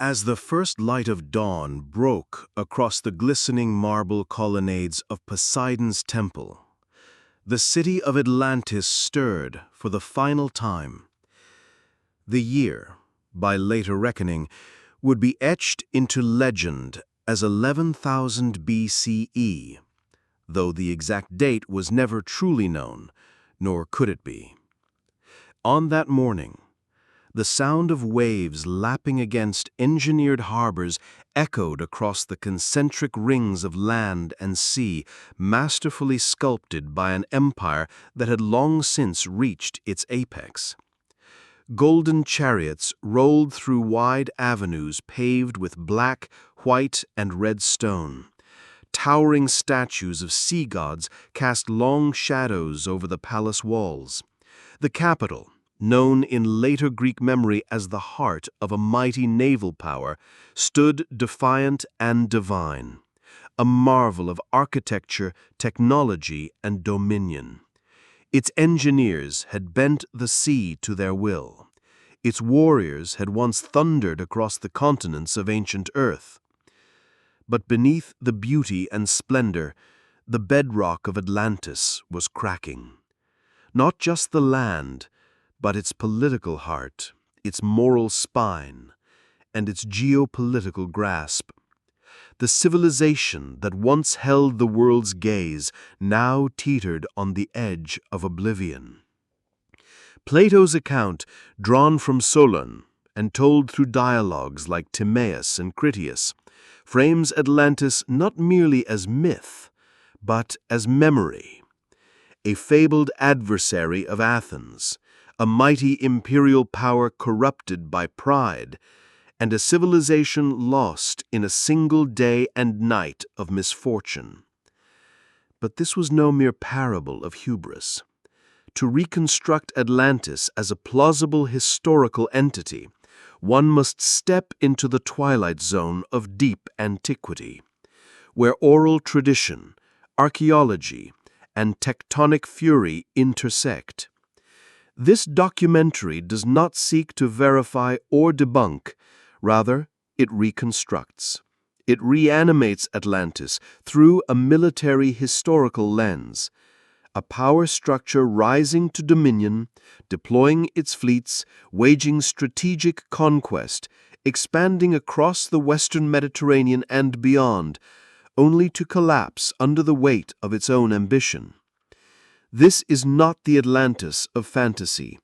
As the first light of dawn broke across the glistening marble colonnades of Poseidon's temple, the city of Atlantis stirred for the final time. The year, by later reckoning, would be etched into legend as 11,000 BCE, though the exact date was never truly known, nor could it be. On that morning, the sound of waves lapping against engineered harbors echoed across the concentric rings of land and sea, masterfully sculpted by an empire that had long since reached its apex. Golden chariots rolled through wide avenues paved with black, white, and red stone. Towering statues of sea gods cast long shadows over the palace walls. The capital, known in later Greek memory as the heart of a mighty naval power, stood defiant and divine, a marvel of architecture, technology, and dominion. Its engineers had bent the sea to their will. Its warriors had once thundered across the continents of ancient Earth. But beneath the beauty and splendor, the bedrock of Atlantis was cracking. Not just the land, but its political heart, its moral spine, and its geopolitical grasp. The civilization that once held the world's gaze now teetered on the edge of oblivion. Plato's account, drawn from Solon and told through dialogues like Timaeus and Critias, frames Atlantis not merely as myth, but as memory. A fabled adversary of Athens, a mighty imperial power corrupted by pride, and a civilization lost in a single day and night of misfortune. But this was no mere parable of hubris. To reconstruct Atlantis as a plausible historical entity, one must step into the twilight zone of deep antiquity, where oral tradition, archaeology, and tectonic fury intersect. This documentary does not seek to verify or debunk, rather, it reconstructs. It reanimates Atlantis through a military historical lens, a power structure rising to dominion, deploying its fleets, waging strategic conquest, expanding across the Western Mediterranean and beyond, only to collapse under the weight of its own ambition. This is not the Atlantis of fantasy.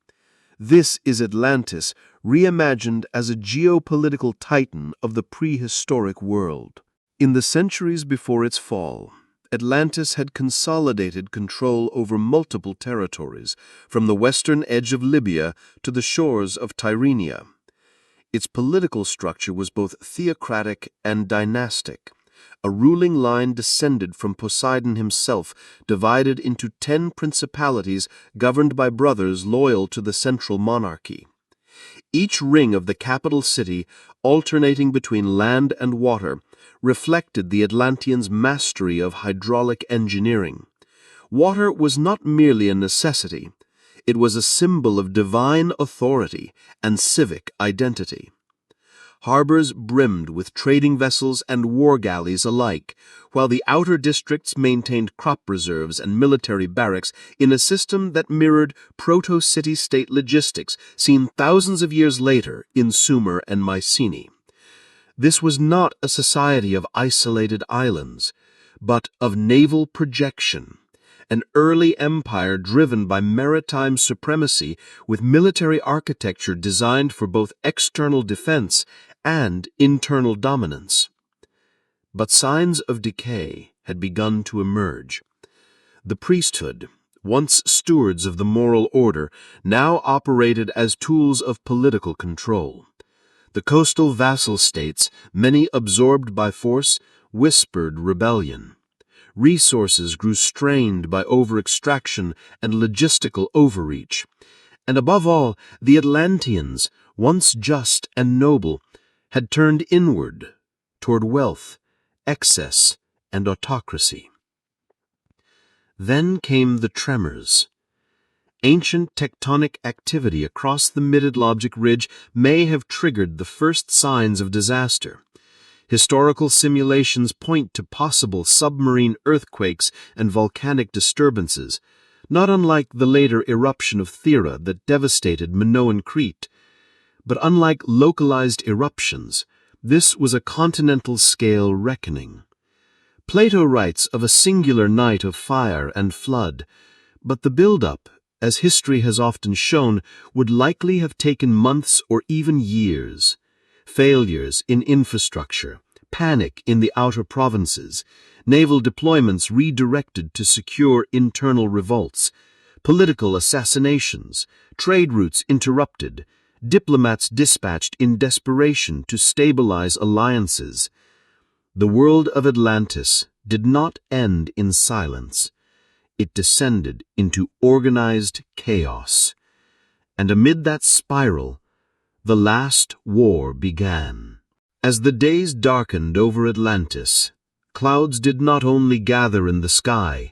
This is Atlantis reimagined as a geopolitical titan of the prehistoric world. In the centuries before its fall, Atlantis had consolidated control over multiple territories, from the western edge of Libya to the shores of Tyrrhenia. Its political structure was both theocratic and dynastic. A ruling line descended from Poseidon himself, divided into 10 principalities governed by brothers loyal to the central monarchy. Each ring of the capital city, alternating between land and water, reflected the Atlanteans' mastery of hydraulic engineering. Water was not merely a necessity, it was a symbol of divine authority and civic identity. Harbors brimmed with trading vessels and war galleys alike, while the outer districts maintained crop reserves and military barracks in a system that mirrored proto-city-state logistics seen thousands of years later in Sumer and Mycenae. This was not a society of isolated islands, but of naval projection, an early empire driven by maritime supremacy with military architecture designed for both external defense and internal dominance. But signs of decay had begun to emerge. The priesthood, once stewards of the moral order, now operated as tools of political control. The coastal vassal states, many absorbed by force, whispered rebellion. Resources grew strained by over-extraction and logistical overreach. And above all, the Atlanteans, once just and noble, had turned inward toward wealth, excess, and autocracy. Then came the tremors. Ancient tectonic activity across the mid-Atlantic ridge may have triggered the first signs of disaster. Historical simulations point to possible submarine earthquakes and volcanic disturbances, not unlike the later eruption of Thera that devastated Minoan Crete. But unlike localized eruptions, this was a continental-scale reckoning. Plato writes of a singular night of fire and flood, but the build-up, as history has often shown, would likely have taken months or even years. Failures in infrastructure, panic in the outer provinces, naval deployments redirected to secure internal revolts, political assassinations, trade routes interrupted, diplomats dispatched in desperation to stabilize alliances. The world of Atlantis did not end in silence. It descended into organized chaos. And amid that spiral, the last war began. As the days darkened over Atlantis, clouds did not only gather in the sky,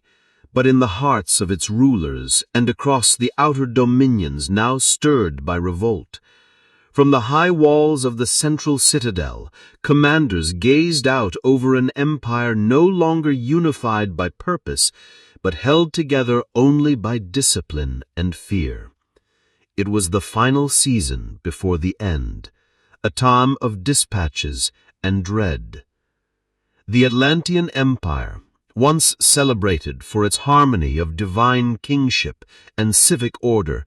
but in the hearts of its rulers and across the outer dominions now stirred by revolt. From the high walls of the central citadel, commanders gazed out over an empire no longer unified by purpose, but held together only by discipline and fear. It was the final season before the end, a time of dispatches and dread. The Atlantean Empire, once celebrated for its harmony of divine kingship and civic order,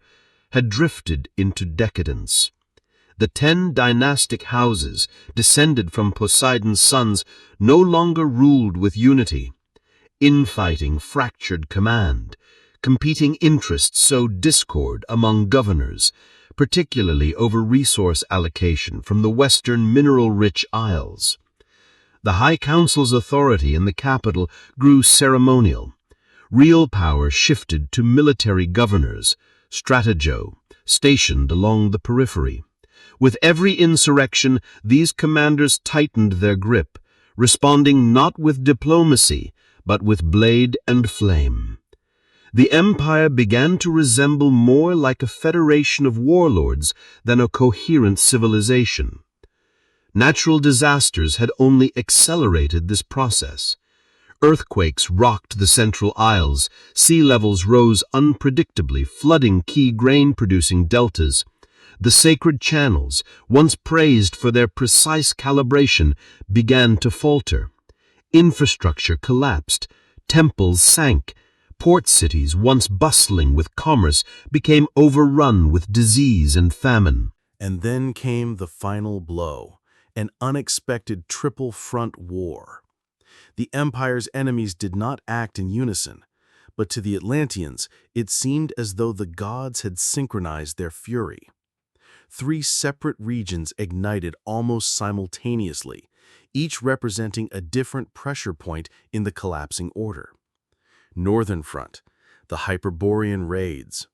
had drifted into decadence. The 10 dynastic houses, descended from Poseidon's sons, no longer ruled with unity. Infighting fractured command. Competing interests sowed discord among governors, particularly over resource allocation from the western mineral-rich isles. The High Council's authority in the capital grew ceremonial. Real power shifted to military governors, stratego, stationed along the periphery. With every insurrection, these commanders tightened their grip, responding not with diplomacy, but with blade and flame. The empire began to resemble more like a federation of warlords than a coherent civilization. Natural disasters had only accelerated this process. Earthquakes rocked the Central Isles, sea levels rose unpredictably, flooding key grain-producing deltas. The sacred channels, once praised for their precise calibration, began to falter. Infrastructure collapsed, temples sank, port cities, once bustling with commerce, became overrun with disease and famine. And then came the final blow, an unexpected triple-front war. The empire's enemies did not act in unison, but to the Atlanteans it seemed as though the gods had synchronized their fury. 3 separate regions ignited almost simultaneously, each representing a different pressure point in the collapsing order. Northern front, the Hyperborean raids.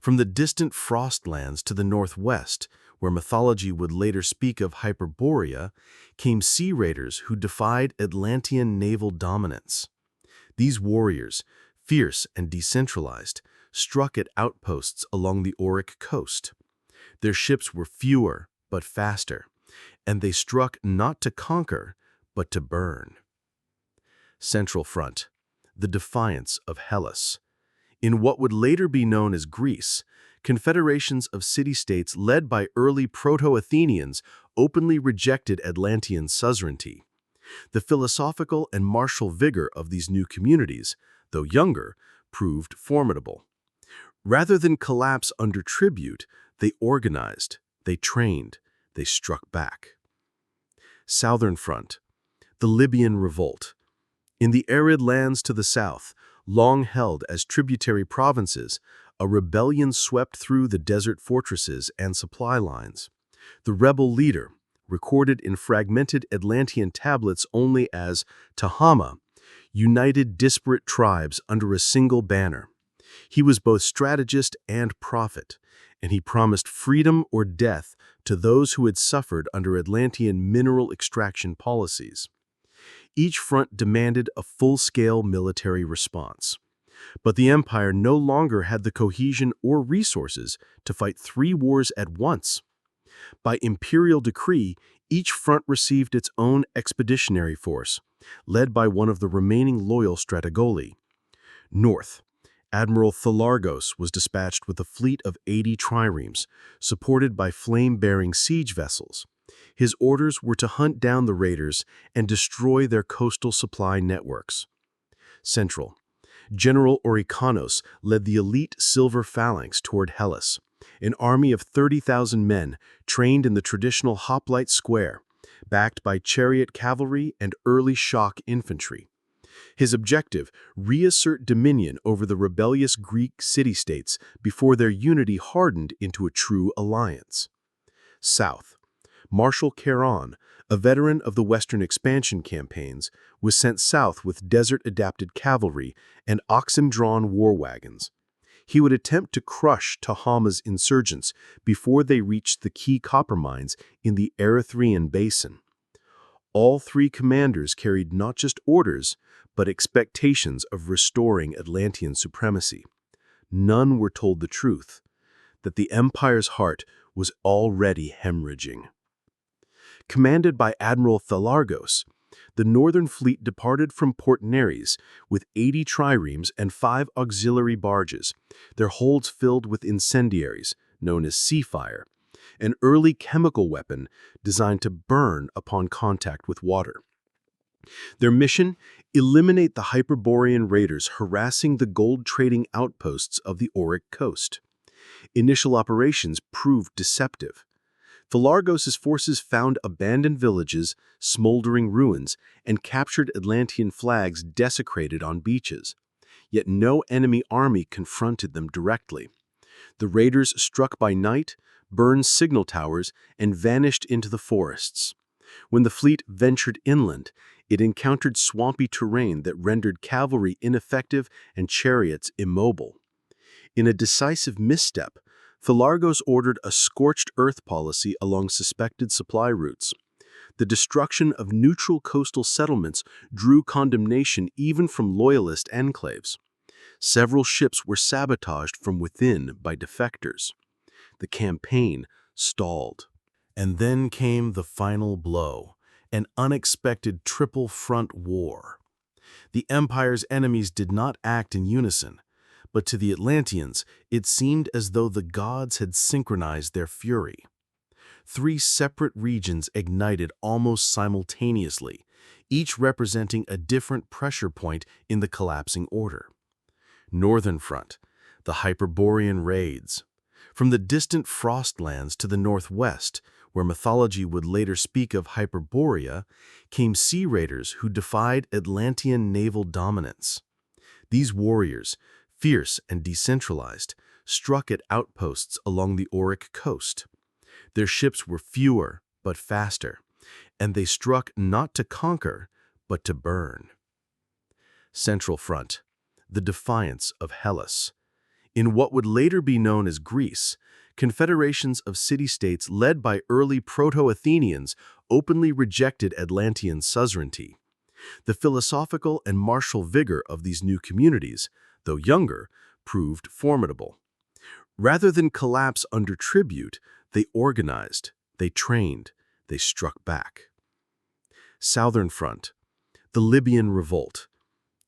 From the distant frostlands to the northwest, where mythology would later speak of Hyperborea, came sea raiders who defied Atlantean naval dominance. These warriors, fierce and decentralized, struck at outposts along the Auric coast. Their ships were fewer but faster, and they struck not to conquer, but to burn. Central front, the defiance of Hellas. In what would later be known as Greece, confederations of city-states led by early Proto-Athenians openly rejected Atlantean suzerainty. The philosophical and martial vigor of these new communities, though younger, proved formidable. Rather than collapse under tribute, they organized, they trained, they struck back. Southern front, the Libyan revolt. In the arid lands to the south, long held as tributary provinces, a rebellion swept through the desert fortresses and supply lines. The rebel leader, recorded in fragmented Atlantean tablets only as Tahama, united disparate tribes under a single banner. He was both strategist and prophet, and he promised freedom or death to those who had suffered under Atlantean mineral extraction policies. Each front demanded a full-scale military response. But the empire no longer had the cohesion or resources to fight 3 wars at once. By imperial decree, each front received its own expeditionary force, led by one of the remaining loyal strategoli. North, Admiral Thalargos was dispatched with a fleet of 80 triremes, supported by flame-bearing siege vessels. His orders were to hunt down the raiders and destroy their coastal supply networks. Central, General Ourikanos led the elite Silver Phalanx toward Hellas, an army of 30,000 men trained in the traditional hoplite square, backed by chariot cavalry and early shock infantry. His objective, reassert dominion over the rebellious Greek city-states before their unity hardened into a true alliance. South, Marshal Charon, a veteran of the Western expansion campaigns, was sent south with desert-adapted cavalry and oxen-drawn war wagons. He would attempt to crush Tahama's insurgents before they reached the key copper mines in the Erythraean basin. All 3 commanders carried not just orders, but expectations of restoring Atlantean supremacy. None were told the truth, that the empire's heart was already hemorrhaging. Commanded by Admiral Thalargos, the northern fleet departed from Port Nereis with 80 triremes and 5 auxiliary barges, their holds filled with incendiaries, known as sea fire, an early chemical weapon designed to burn upon contact with water. Their mission: eliminate the Hyperborean raiders harassing the gold-trading outposts of the Auric coast. Initial operations proved deceptive. Thalargos' forces found abandoned villages, smoldering ruins, and captured Atlantean flags desecrated on beaches. Yet no enemy army confronted them directly. The raiders struck by night, burned signal towers, and vanished into the forests. When the fleet ventured inland, it encountered swampy terrain that rendered cavalry ineffective and chariots immobile. In a decisive misstep, Thalargos ordered a scorched earth policy along suspected supply routes. The destruction of neutral coastal settlements drew condemnation even from loyalist enclaves. Several ships were sabotaged from within by defectors. The campaign stalled. And then came the final blow, an unexpected triple front war. The empire's enemies did not act in unison, but to the Atlanteans it seemed as though the gods had synchronized their fury. 3 separate regions ignited almost simultaneously, each representing a different pressure point in the collapsing order. Northern front, the Hyperborean raids. From the distant Frostlands to the northwest, where mythology would later speak of Hyperborea, came sea raiders who defied Atlantean naval dominance. These warriors, fierce and decentralized, struck at outposts along the Auric coast. Their ships were fewer but faster, and they struck not to conquer, but to burn. Central front, the defiance of Hellas. In what would later be known as Greece, confederations of city-states led by early Proto-Athenians openly rejected Atlantean suzerainty. The philosophical and martial vigor of these new communities, though younger, proved formidable. Rather than collapse under tribute, they organized, they trained, they struck back. Southern front, the Libyan revolt.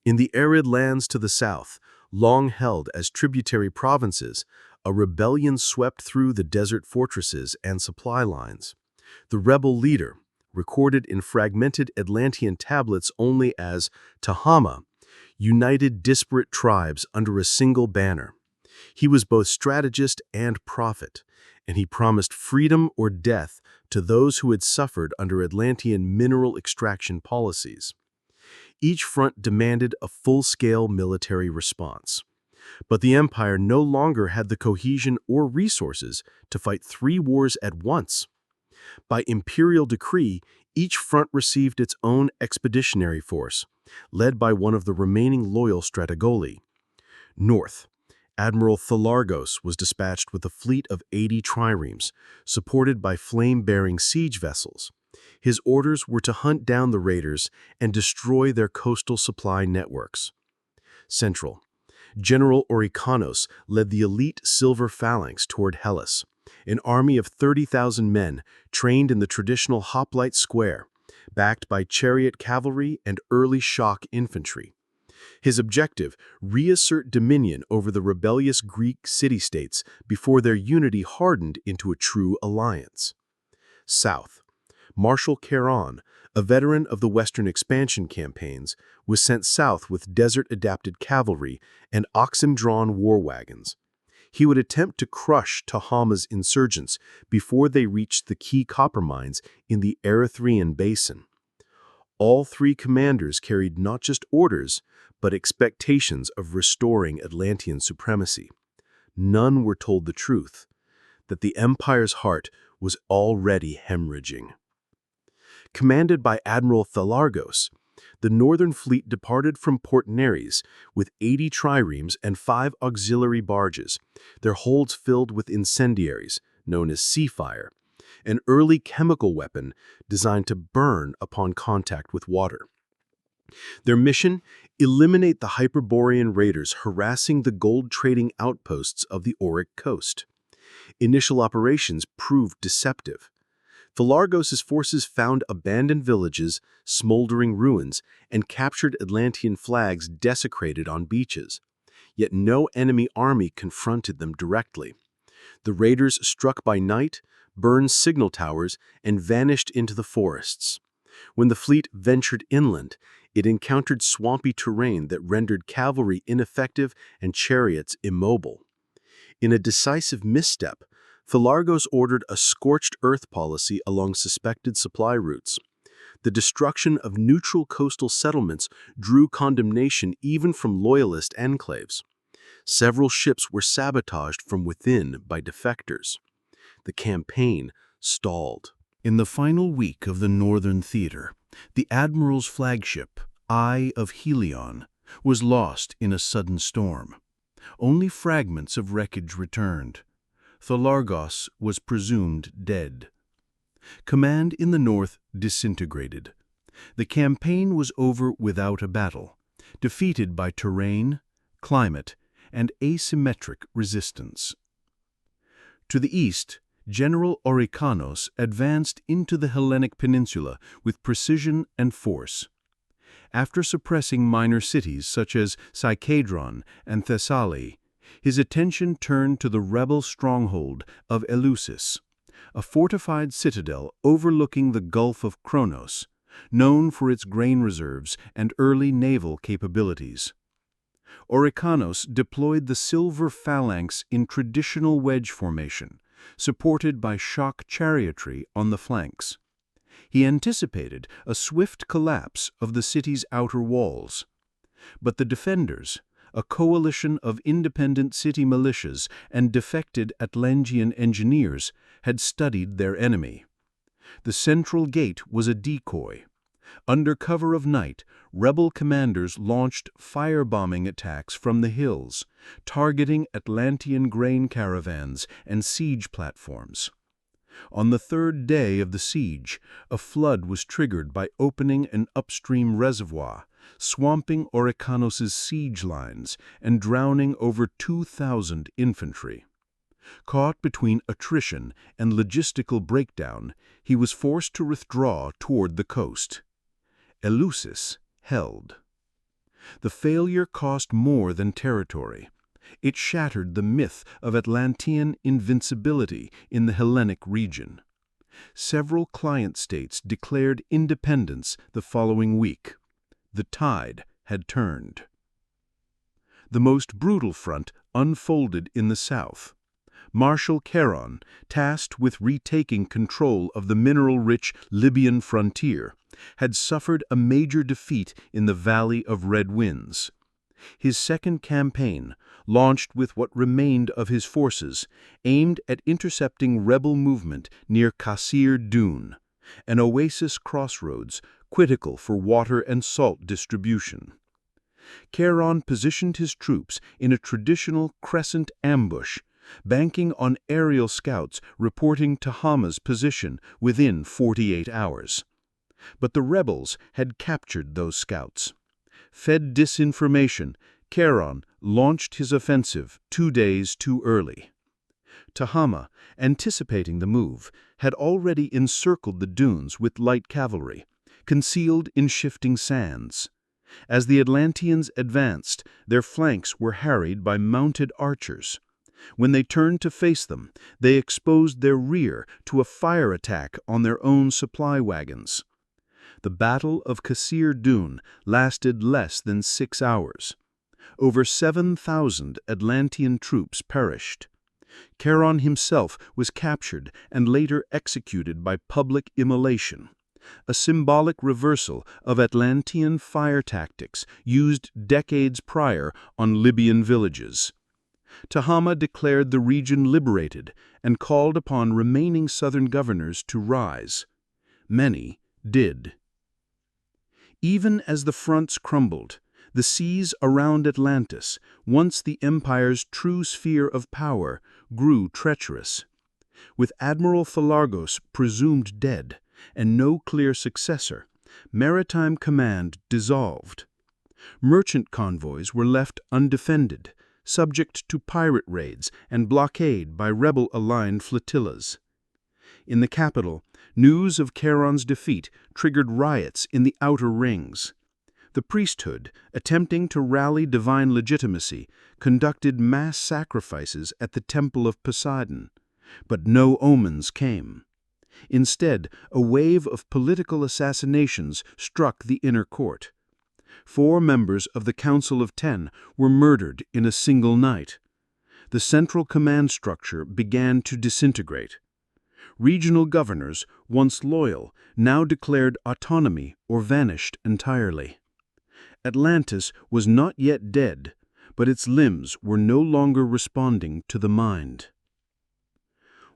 In the arid lands to the south, long held as tributary provinces, a rebellion swept through the desert fortresses and supply lines. The rebel leader, recorded in fragmented Atlantean tablets only as Tahama, united disparate tribes under a single banner. He was both strategist and prophet, and he promised freedom or death to those who had suffered under Atlantean mineral extraction policies. Each front demanded a full-scale military response. But the empire no longer had the cohesion or resources to fight 3 wars at once. By imperial decree, each front received its own expeditionary force, led by one of the remaining loyal strategoli. North, Admiral Thalargos was dispatched with a fleet of 80 triremes, supported by flame-bearing siege vessels. His orders were to hunt down the raiders and destroy their coastal supply networks. Central, General Orykanos led the elite silver phalanx toward Hellas, an army of 30,000 men trained in the traditional hoplite square, backed by chariot cavalry and early shock infantry. His objective, reassert dominion over the rebellious Greek city-states before their unity hardened into a true alliance. South. Marshal Charon, a veteran of the Western expansion campaigns, was sent south with desert-adapted cavalry and oxen-drawn war wagons. He would attempt to crush Tehama's insurgents before they reached the key copper mines in the Erythraean basin. All three commanders carried not just orders, but expectations of restoring Atlantean supremacy. None were told the truth, that the empire's heart was already hemorrhaging. Commanded by Admiral Thalargos, the northern fleet departed from Port Nereis with 80 triremes and 5 auxiliary barges, their holds filled with incendiaries, known as sea fire, an early chemical weapon designed to burn upon contact with water. Their mission? Eliminate the Hyperborean raiders harassing the gold-trading outposts of the Auric coast. Initial operations proved deceptive. Thalargos' forces found abandoned villages, smoldering ruins, and captured Atlantean flags desecrated on beaches. Yet no enemy army confronted them directly. The raiders struck by night, burned signal towers, and vanished into the forests. When the fleet ventured inland, it encountered swampy terrain that rendered cavalry ineffective and chariots immobile. In a decisive misstep, Thalargos ordered a scorched earth policy along suspected supply routes. The destruction of neutral coastal settlements drew condemnation even from loyalist enclaves. Several ships were sabotaged from within by defectors. The campaign stalled. In the final week of the Northern Theater, the Admiral's flagship, Eye of Helion, was lost in a sudden storm. Only fragments of wreckage returned. Thalargos was presumed dead. Command in the north disintegrated. The campaign was over without a battle, defeated by terrain, climate, and asymmetric resistance. To the east, General Orykanos advanced into the Hellenic peninsula with precision and force. After suppressing minor cities such as Psychedron and Thessaly, his attention turned to the rebel stronghold of Eleusis, a fortified citadel overlooking the Gulf of Kronos, known for its grain reserves and early naval capabilities. Orykanos deployed the silver phalanx in traditional wedge formation, supported by shock chariotry on the flanks. He anticipated a swift collapse of the city's outer walls. But the defenders, a coalition of independent city militias and defected Atlantean engineers, had studied their enemy. The central gate was a decoy. Under cover of night, rebel commanders launched firebombing attacks from the hills, targeting Atlantean grain caravans and siege platforms. On the third day of the siege, a flood was triggered by opening an upstream reservoir, swamping Orykanos' siege lines and drowning over 2,000 infantry. Caught between attrition and logistical breakdown, he was forced to withdraw toward the coast. Eleusis held. The failure cost more than territory. It shattered the myth of Atlantean invincibility in the Hellenic region. Several client states declared independence the following week. The tide had turned. The most brutal front unfolded in the south. Marshal Charon, tasked with retaking control of the mineral-rich Libyan frontier, had suffered a major defeat in the Valley of Red Winds. His second campaign, launched with what remained of his forces, aimed at intercepting rebel movement near Kasir Dune, an oasis crossroads critical for water and salt distribution. Charon positioned his troops in a traditional crescent ambush, banking on aerial scouts reporting Tehama's position within 48 hours. But the rebels had captured those scouts. Fed disinformation, Charon, launched his offensive 2 days too early. Tehama, anticipating the move, had already encircled the dunes with light cavalry, concealed in shifting sands. As the Atlanteans advanced, their flanks were harried by mounted archers. When they turned to face them, they exposed their rear to a fire attack on their own supply wagons. The Battle of Kasir Dune lasted less than 6 hours. Over 7,000 Atlantean troops perished. Charon himself was captured and later executed by public immolation, a symbolic reversal of Atlantean fire tactics used decades prior on Libyan villages. Tehama declared the region liberated and called upon remaining southern governors to rise. Many did. Even as the fronts crumbled, the seas around Atlantis, once the empire's true sphere of power, grew treacherous. With Admiral Philargos presumed dead and no clear successor, maritime command dissolved. Merchant convoys were left undefended, subject to pirate raids and blockade by rebel-aligned flotillas. In the capital, news of Charon's defeat triggered riots in the outer rings. The priesthood, attempting to rally divine legitimacy, conducted mass sacrifices at the Temple of Poseidon, but no omens came. Instead, a wave of political assassinations struck the inner court. 4 members of the Council of 10 were murdered in a single night. The central command structure began to disintegrate. Regional governors, once loyal, now declared autonomy or vanished entirely. Atlantis was not yet dead, but its limbs were no longer responding to the mind.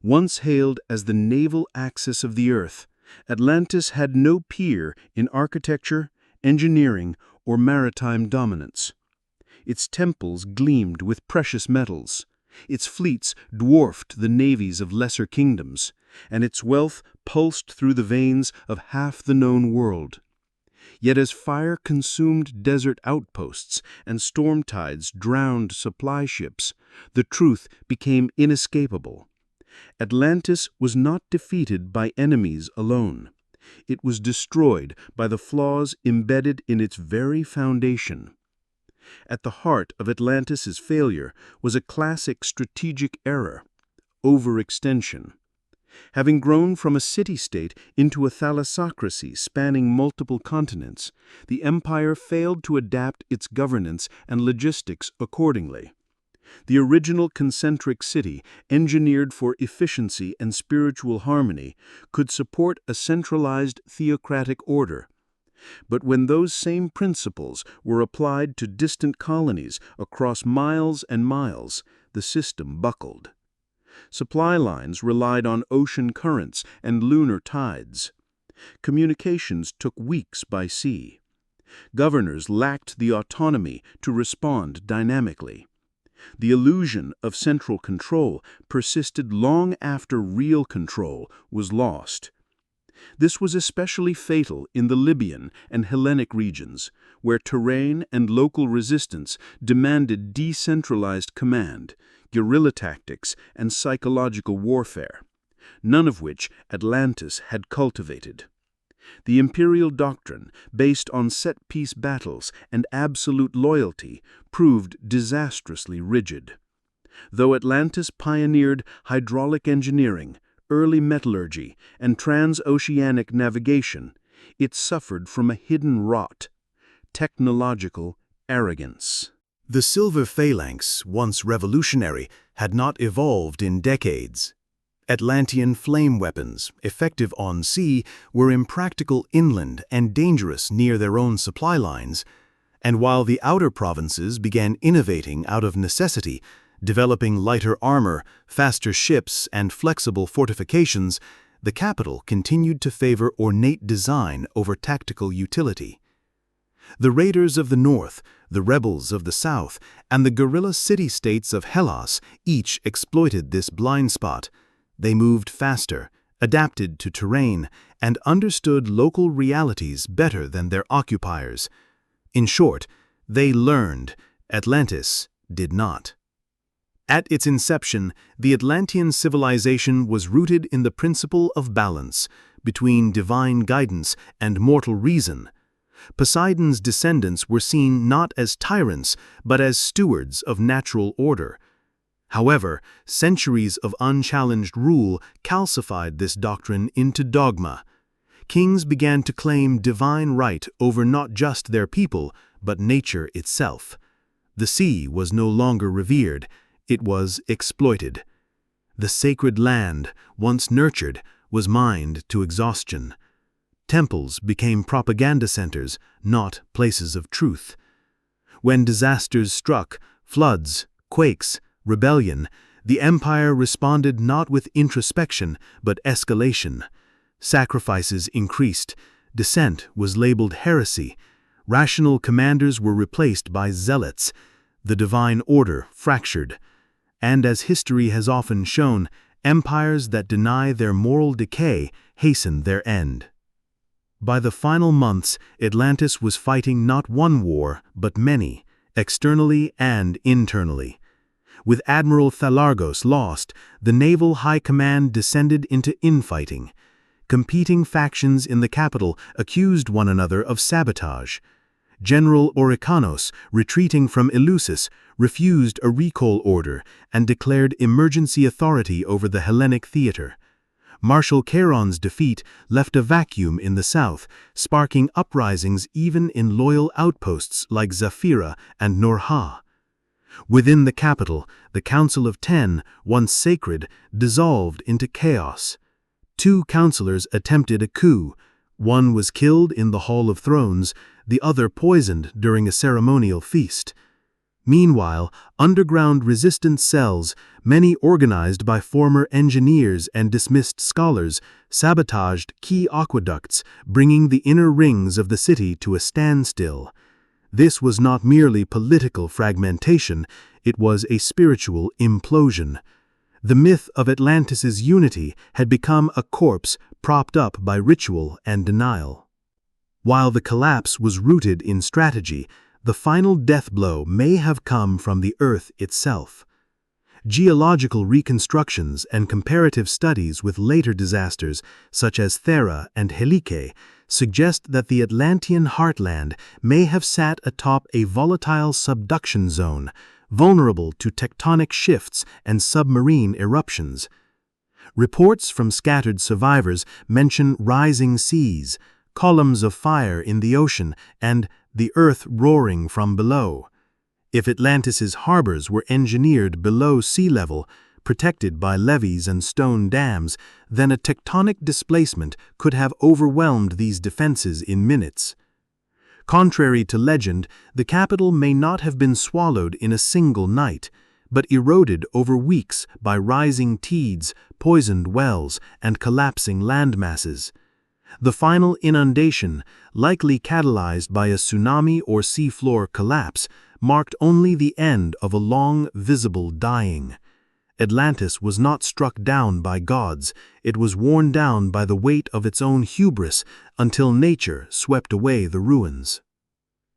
Once hailed as the naval axis of the earth, Atlantis had no peer in architecture, engineering, or maritime dominance. Its temples gleamed with precious metals, its fleets dwarfed the navies of lesser kingdoms, and its wealth pulsed through the veins of half the known world. Yet as fire consumed desert outposts and storm tides drowned supply ships, the truth became inescapable. Atlantis was not defeated by enemies alone. It was destroyed by the flaws embedded in its very foundation. At the heart of Atlantis's failure was a classic strategic error: overextension. Having grown from a city-state into a thalassocracy spanning multiple continents, the empire failed to adapt its governance and logistics accordingly. The original concentric city, engineered for efficiency and spiritual harmony, could support a centralized theocratic order. But when those same principles were applied to distant colonies across miles and miles, the system buckled. Supply lines relied on ocean currents and lunar tides. Communications took weeks by sea. Governors lacked the autonomy to respond dynamically. The illusion of central control persisted long after real control was lost. This was especially fatal in the Libyan and Hellenic regions, where terrain and local resistance demanded decentralized command, guerrilla tactics, and psychological warfare, none of which Atlantis had cultivated. The imperial doctrine, based on set-piece battles and absolute loyalty, proved disastrously rigid. Though Atlantis pioneered hydraulic engineering, early metallurgy, and transoceanic navigation, it suffered from a hidden rot: technological arrogance. The silver phalanx, once revolutionary, had not evolved in decades. Atlantean flame weapons, effective on sea, were impractical inland and dangerous near their own supply lines, and while the outer provinces began innovating out of necessity, developing lighter armor, faster ships, and flexible fortifications, the capital continued to favor ornate design over tactical utility. The raiders of the north, the rebels of the south, and the guerrilla city-states of Hellas each exploited this blind spot. They moved faster, adapted to terrain, and understood local realities better than their occupiers. In short, they learned, Atlantis did not. At its inception, the Atlantean civilization was rooted in the principle of balance between divine guidance and mortal reason. Poseidon's descendants were seen not as tyrants, but as stewards of natural order. However, centuries of unchallenged rule calcified this doctrine into dogma. Kings began to claim divine right over not just their people, but nature itself. The sea was no longer revered, it was exploited. The sacred land, once nurtured, was mined to exhaustion. Temples became propaganda centers, not places of truth. When disasters struck, floods, quakes, rebellion, the empire responded not with introspection, but escalation. Sacrifices increased, dissent was labeled heresy, rational commanders were replaced by zealots, the divine order fractured. And as history has often shown, empires that deny their moral decay hasten their end. By the final months, Atlantis was fighting not one war, but many, externally and internally. With Admiral Thalargos lost, the naval high command descended into infighting. Competing factions in the capital accused one another of sabotage. General Orykanos, retreating from Eleusis, refused a recall order and declared emergency authority over the Hellenic theater. Marshal Charon's defeat left a vacuum in the south, sparking uprisings even in loyal outposts like Zafira and Norha. Within the capital, the Council of Ten, once sacred, dissolved into chaos. 2 councillors attempted a coup. One was killed in the Hall of Thrones, the other poisoned during a ceremonial feast. Meanwhile, underground resistance cells, many organized by former engineers and dismissed scholars, sabotaged key aqueducts, bringing the inner rings of the city to a standstill. This was not merely political fragmentation, it was a spiritual implosion. The myth of Atlantis's unity had become a corpse propped up by ritual and denial. While the collapse was rooted in strategy, the final death blow may have come from the Earth itself. Geological reconstructions and comparative studies with later disasters, such as Thera and Helike, suggest that the Atlantean heartland may have sat atop a volatile subduction zone, vulnerable to tectonic shifts and submarine eruptions. Reports from scattered survivors mention rising seas, columns of fire in the ocean, and the earth roaring from below. If Atlantis's harbors were engineered below sea level, protected by levees and stone dams, then a tectonic displacement could have overwhelmed these defenses in minutes. Contrary to legend, the capital may not have been swallowed in a single night, but eroded over weeks by rising tides, poisoned wells, and collapsing landmasses. The final inundation, likely catalyzed by a tsunami or seafloor collapse, marked only the end of a long, visible dying. Atlantis was not struck down by gods, it was worn down by the weight of its own hubris until nature swept away the ruins.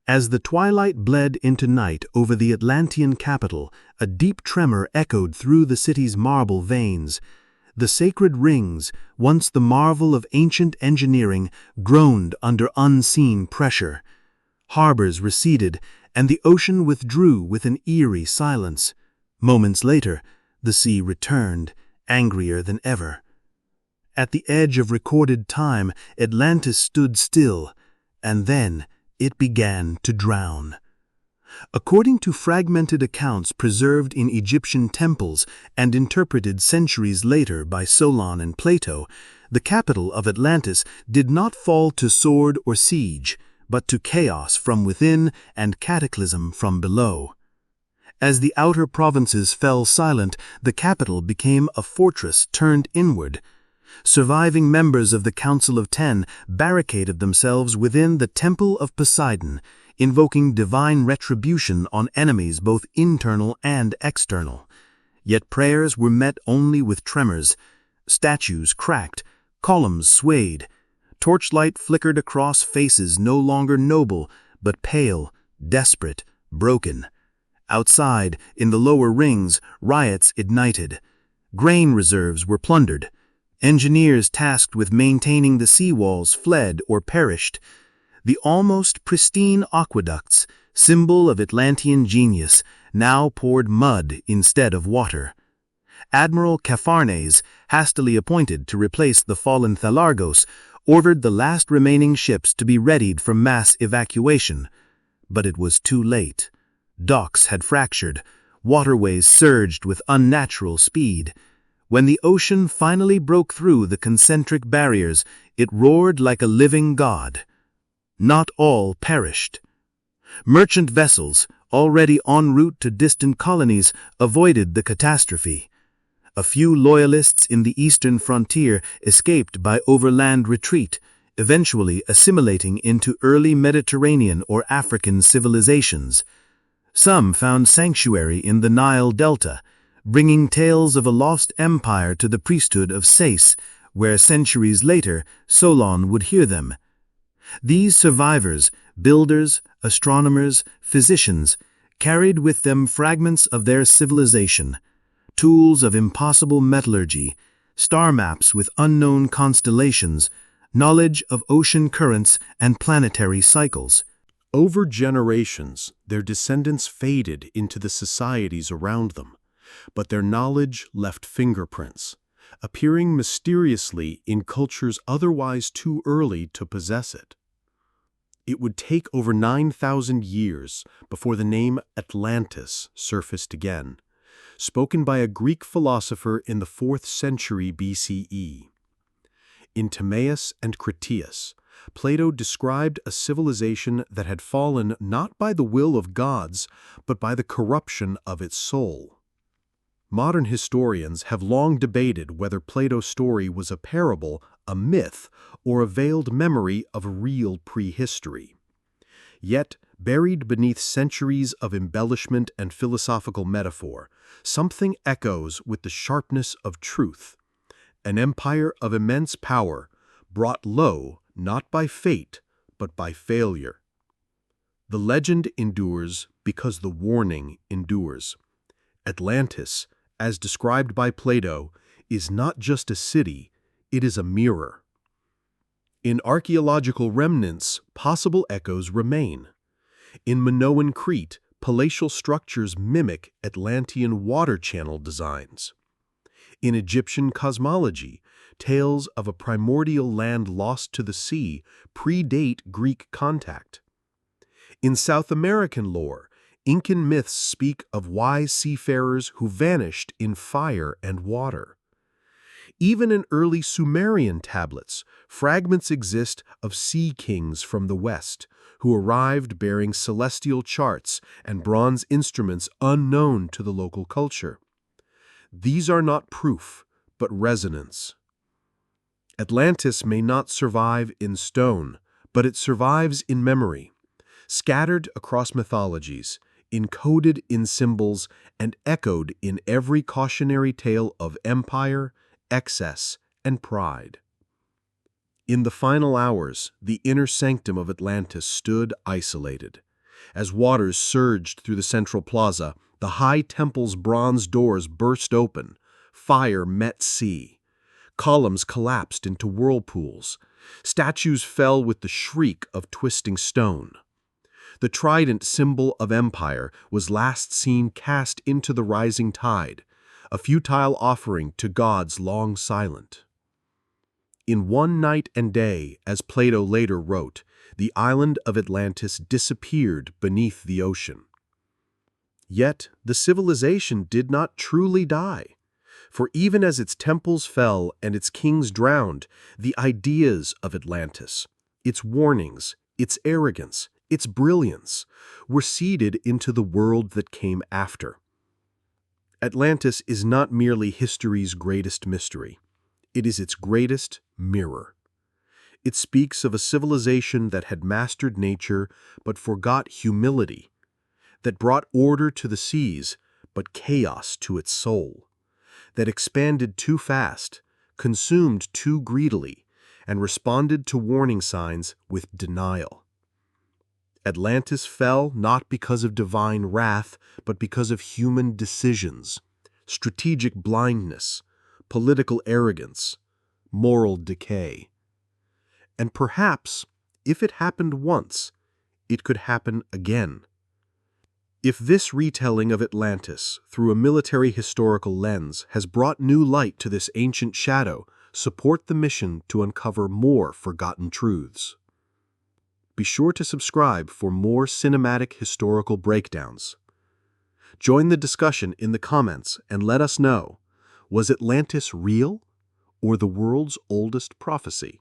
As the twilight bled into night over the Atlantean capital, a deep tremor echoed through the city's marble veins. The sacred rings, once the marvel of ancient engineering, groaned under unseen pressure. Harbors receded, and the ocean withdrew with an eerie silence. Moments later, the sea returned, angrier than ever. At the edge of recorded time, Atlantis stood still, and then it began to drown. According to fragmented accounts preserved in Egyptian temples and interpreted centuries later by Solon and Plato, the capital of Atlantis did not fall to sword or siege, but to chaos from within and cataclysm from below. As the outer provinces fell silent, the capital became a fortress turned inward. Surviving members of the Council of Ten barricaded themselves within the Temple of Poseidon, invoking divine retribution on enemies both internal and external. Yet prayers were met only with tremors. Statues cracked, columns swayed. Torchlight flickered across faces no longer noble, but pale, desperate, broken. Outside, in the lower rings, riots ignited. Grain reserves were plundered. Engineers tasked with maintaining the seawalls fled or perished. The almost pristine aqueducts, symbol of Atlantean genius, now poured mud instead of water. Admiral Capharnes, hastily appointed to replace the fallen Thalargos, ordered the last remaining ships to be readied for mass evacuation. But it was too late. Docks had fractured. Waterways surged with unnatural speed. When the ocean finally broke through the concentric barriers, it roared like a living god. Not all perished. Merchant vessels, already en route to distant colonies, avoided the catastrophe. A few loyalists in the eastern frontier escaped by overland retreat, eventually assimilating into early Mediterranean or African civilizations. Some found sanctuary in the Nile Delta, bringing tales of a lost empire to the priesthood of Sais, where centuries later Solon would hear them. These survivors, builders, astronomers, physicians, carried with them fragments of their civilization, tools of impossible metallurgy, star maps with unknown constellations, knowledge of ocean currents and planetary cycles. Over generations, their descendants faded into the societies around them, but their knowledge left fingerprints, appearing mysteriously in cultures otherwise too early to possess it. It would take over 9,000 years before the name Atlantis surfaced again, spoken by a Greek philosopher in the 4th century BCE. In Timaeus and Critias, Plato described a civilization that had fallen not by the will of gods, but by the corruption of its soul. Modern historians have long debated whether Plato's story was a parable, a myth, or a veiled memory of a real prehistory. Yet, buried beneath centuries of embellishment and philosophical metaphor, something echoes with the sharpness of truth. An empire of immense power, brought low not by fate, but by failure. The legend endures because the warning endures. Atlantis, as described by Plato, is not just a city, it is a mirror. In archaeological remnants, possible echoes remain. In Minoan Crete, palatial structures mimic Atlantean water channel designs. In Egyptian cosmology, tales of a primordial land lost to the sea predate Greek contact. In South American lore, Incan myths speak of wise seafarers who vanished in fire and water. Even in early Sumerian tablets, fragments exist of sea kings from the west, who arrived bearing celestial charts and bronze instruments unknown to the local culture. These are not proof, but resonance. Atlantis may not survive in stone, but it survives in memory, scattered across mythologies, encoded in symbols, and echoed in every cautionary tale of empire, excess, and pride. In the final hours, the inner sanctum of Atlantis stood isolated. As waters surged through the central plaza, the high temple's bronze doors burst open. Fire met sea. Columns collapsed into whirlpools. Statues fell with the shriek of twisting stone. The trident symbol of empire was last seen cast into the rising tide, a futile offering to gods long silent. In one night and day, as Plato later wrote, the island of Atlantis disappeared beneath the ocean. Yet the civilization did not truly die, for even as its temples fell and its kings drowned, the ideas of Atlantis, its warnings, its arrogance, its brilliance, were seeded into the world that came after. Atlantis is not merely history's greatest mystery. It is its greatest mirror. It speaks of a civilization that had mastered nature but forgot humility, that brought order to the seas but chaos to its soul, that expanded too fast, consumed too greedily, and responded to warning signs with denial. Atlantis fell not because of divine wrath, but because of human decisions, strategic blindness, political arrogance, moral decay. And perhaps, if it happened once, it could happen again. If this retelling of Atlantis through a military historical lens has brought new light to this ancient shadow, support the mission to uncover more forgotten truths. Be sure to subscribe for more cinematic historical breakdowns. Join the discussion in the comments and let us know, was Atlantis real or the world's oldest prophecy?